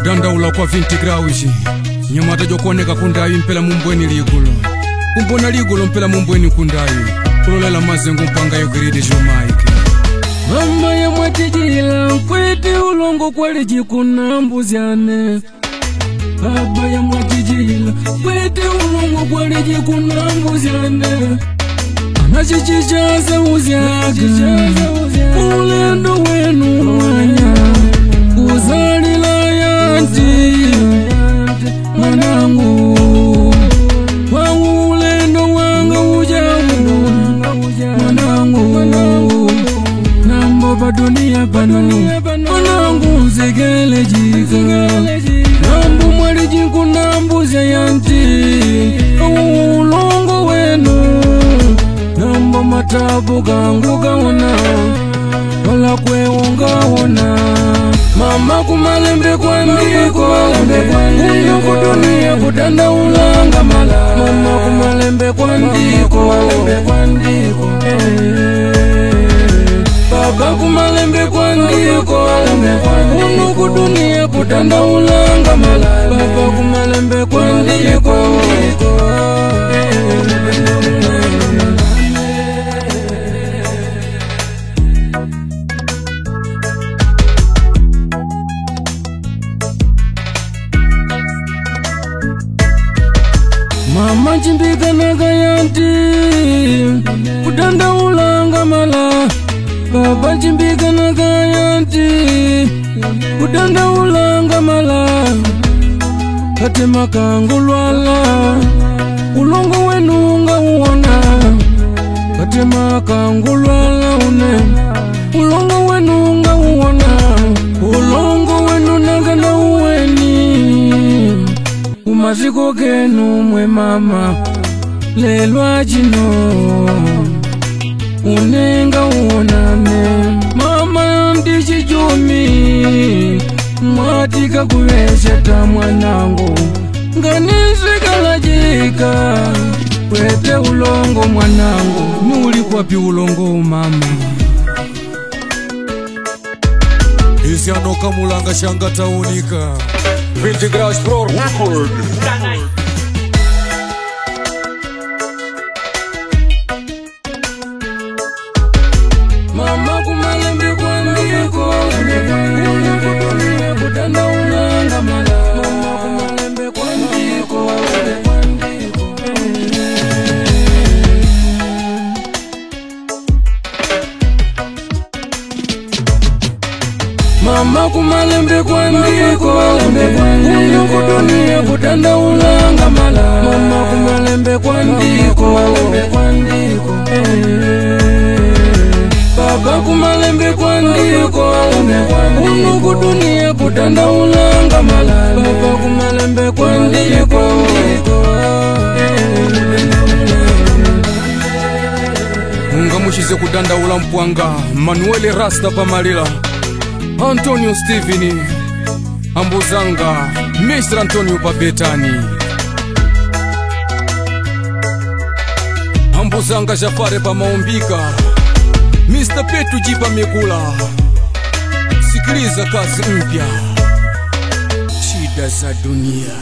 kudandaula kwa 20 grauji nyamata jokoneka kundayi mpela mumbweni ligulo kumbona ligulo mpela mumbweni kundayi kulolela mazengo mpanga yo gridi jomaiki mama ya mwatijila kwete ulongo kwali jikunambuzyane baba ya mwatijila kwete ulongo kwali jikunambuzyane anachichichaza uzyaga ulendo wenu mwanya kuzalila yanti mwanangu kwa ulendo wanga ujamu mwanangu nambo pa dunia pano mwanangu zegele jika nambu mwali jiku nambuzya yanti ulongo wenu nambo matabu gangu gaona wala kweungaona mama kumalembe kwa ndiko unyo kudunia kutanda ulanga mala mama kumalembe kwa ndiko baba kumalembe kwa ndiko unyo kudunia kutanda ulanga mala baba kumalembe kwa ndiko mama chimbika nagayanti kutanda ulanga mala baba chimbika nagayanti kutanda ulanga mala kate makangulwala ulongo wenunga uona kate makangulwala une ulongo wenunga uona ulongo wenunaga na uweni umaziko genu mwe mama lelwa jino unenga uonane mama ndichi jumi mwatika kuwesheta mwanangu nganizwikalajika wete ulongo mwanangu nuli kwapi ulongo mama isi anoka mulanga shanga taunika 20 graus pro record mama kumalembe kwa ndiko kutanda ulanga mala mama kumalembe kwa ndiko mama kumalembe kwa ndiko unyo kudunia kutanda ulanga mala mama kumalembe kwa ndiko baba kumalembe kwa ndiko unyo kudunia kutanda ulanga mala baba kumalembe kwa ndiko munga mushize kudanda ulampwanga Manuel Rasta pamalila Antonio Steveni Ambuzanga Mr. Antonio Babetani Ambuzanga Jafare pa Maumbika Mr. Petu Jipa Mikula sikiliza kazi mpya shida za dunia